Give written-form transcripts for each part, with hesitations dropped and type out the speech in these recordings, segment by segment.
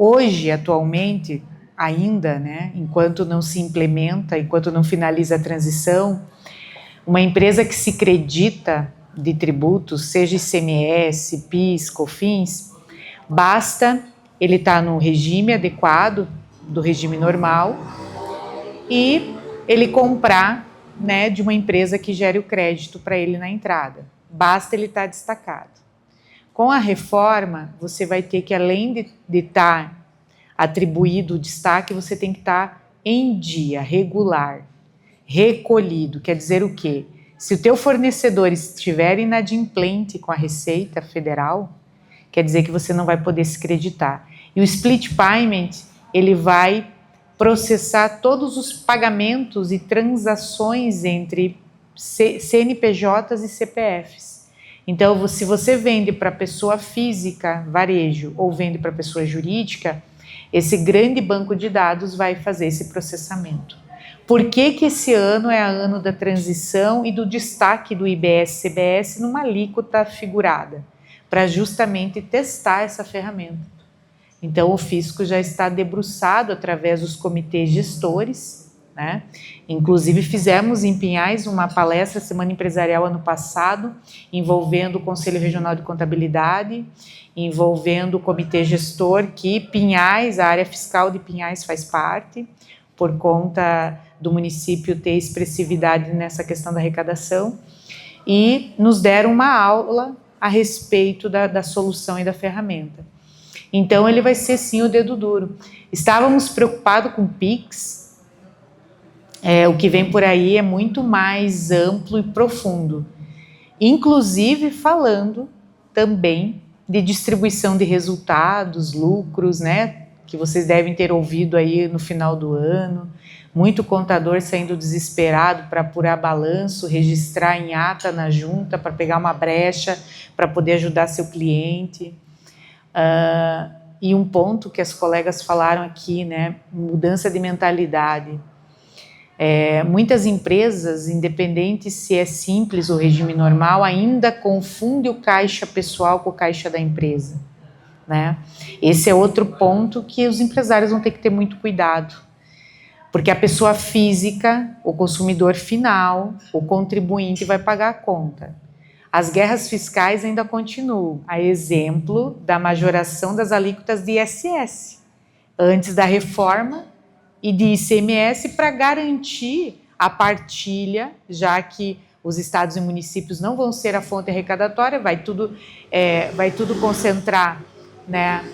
Hoje, atualmente, ainda, né, enquanto não se implementa, enquanto não finaliza a transição, uma empresa que se credita de tributos, seja ICMS, PIS, COFINS, basta ele estar no regime adequado, do regime normal, e ele comprar, né, de uma empresa que gere o crédito para ele na entrada. Basta ele estar destacado. Com a reforma, você vai ter que, além de estar atribuído o destaque, você tem que estar em dia, regular, recolhido. Quer dizer o quê? Se o teu fornecedor estiver inadimplente com a Receita Federal, quer dizer que você não vai poder se creditar. E o split payment, ele vai processar todos os pagamentos e transações entre CNPJs e CPFs. Então, se você vende para pessoa física, varejo, ou vende para pessoa jurídica, esse grande banco de dados vai fazer esse processamento. Por que que esse ano é o ano da transição e do destaque do IBS-CBS numa alíquota figurada? Para justamente testar essa ferramenta. Então, o fisco já está debruçado através dos comitês gestores, né? Inclusive, fizemos em Pinhais uma palestra, Semana Empresarial, ano passado, envolvendo o Conselho Regional de Contabilidade, envolvendo o comitê gestor, que Pinhais, a área fiscal de Pinhais faz parte, por conta do município ter expressividade nessa questão da arrecadação, e nos deram uma aula a respeito da solução e da ferramenta. Então, ele vai ser sim o dedo duro. Estávamos preocupados com o PIX, o que vem por aí é muito mais amplo e profundo, inclusive falando também de distribuição de resultados, lucros, né, que vocês devem ter ouvido aí no final do ano, muito contador saindo desesperado para apurar balanço, registrar em ata na junta para pegar uma brecha, para poder ajudar seu cliente. E um ponto que as colegas falaram aqui, né, mudança de mentalidade. Muitas empresas, independente se é simples ou regime normal, ainda confundem o caixa pessoal com o caixa da empresa, né? Esse é outro ponto que os empresários vão ter que ter muito cuidado, porque a pessoa física, o consumidor final, o contribuinte vai pagar a conta. As guerras fiscais ainda continuam, a exemplo da majoração das alíquotas de ISS, antes da reforma, e de ICMS, para garantir a partilha, já que os estados e municípios não vão ser a fonte arrecadatória, vai tudo concentrar, né,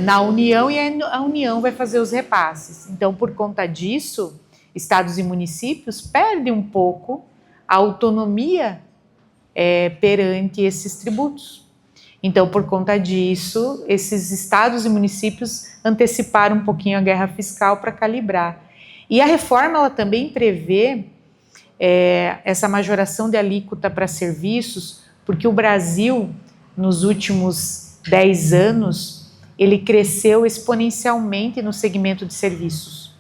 na União, e a União vai fazer os repasses. Então, por conta disso, estados e municípios perdem um pouco a autonomia perante esses tributos. Então, por conta disso, esses estados e municípios anteciparam um pouquinho a guerra fiscal para calibrar. E a reforma, ela também prevê essa majoração de alíquota para serviços, porque o Brasil, nos últimos 10 anos, ele cresceu exponencialmente no segmento de serviços.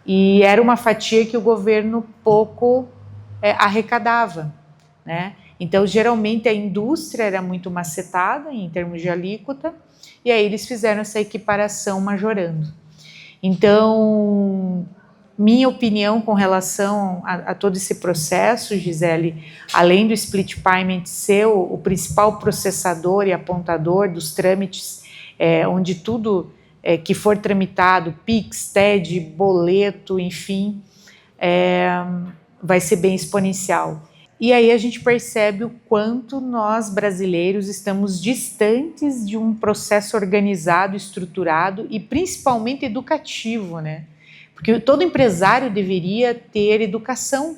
E era uma fatia que o governo pouco arrecadava, né? Então, geralmente, a indústria era muito macetada em termos de alíquota, e aí eles fizeram essa equiparação majorando. Então, minha opinião com relação a todo esse processo, Gisele, além do split payment ser o principal processador e apontador dos trâmites, onde tudo que for tramitado, PIX, TED, boleto, enfim, vai ser bem exponencial. E aí a gente percebe o quanto nós, brasileiros, estamos distantes de um processo organizado, estruturado e principalmente educativo, né? Porque todo empresário deveria ter educação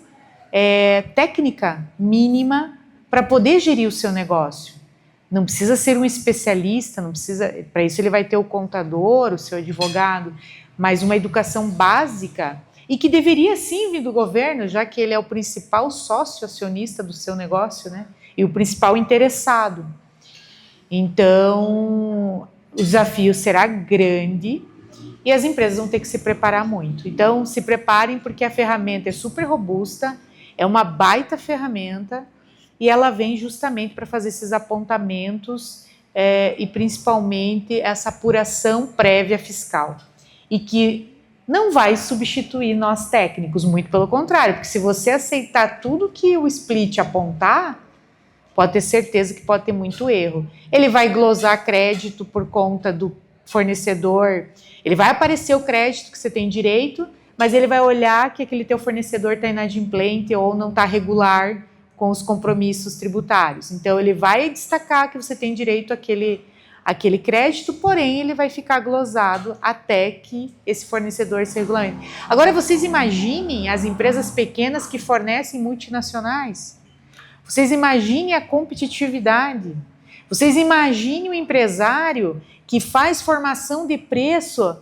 técnica mínima para poder gerir o seu negócio. Não precisa ser um especialista, não precisa, para isso ele vai ter o contador, o seu advogado, mas uma educação básica, e que deveria sim vir do governo, já que ele é o principal sócio acionista do seu negócio, né? E o principal interessado. Então, o desafio será grande e as empresas vão ter que se preparar muito. Então, se preparem, porque a ferramenta é super robusta, é uma baita ferramenta, e ela vem justamente para fazer esses apontamentos e principalmente essa apuração prévia fiscal. E que não vai substituir nós técnicos, muito pelo contrário, porque se você aceitar tudo que o split apontar, pode ter certeza que pode ter muito erro. Ele vai glosar crédito por conta do fornecedor, ele vai aparecer o crédito que você tem direito, mas ele vai olhar que aquele teu fornecedor está inadimplente ou não está regular com os compromissos tributários. Então, ele vai destacar que você tem direito àquele crédito, porém, ele vai ficar glosado até que esse fornecedor se regulamente. Agora, vocês imaginem as empresas pequenas que fornecem multinacionais. Vocês imaginem a competitividade. Vocês imaginem o empresário que faz formação de preço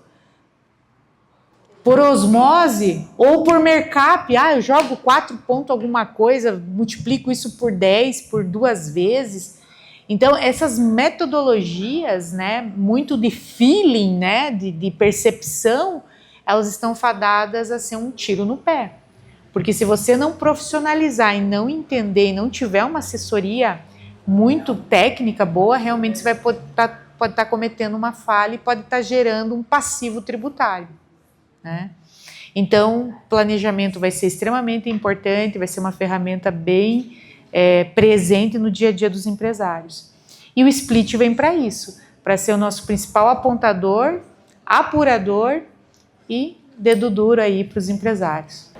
por osmose ou por mercap. Eu jogo 4 pontos alguma coisa, multiplico isso por 10, por 2 vezes. Então, essas metodologias, né, muito de feeling, né, de percepção, elas estão fadadas a ser um tiro no pé. Porque se você não profissionalizar e não entender e não tiver uma assessoria muito técnica, boa, realmente você pode estar cometendo uma falha e pode estar gerando um passivo tributário, né? Então, planejamento vai ser extremamente importante, vai ser uma ferramenta bem presente no dia a dia dos empresários. E o split vem para isso, para ser o nosso principal apontador, apurador e dedo duro aí para os empresários.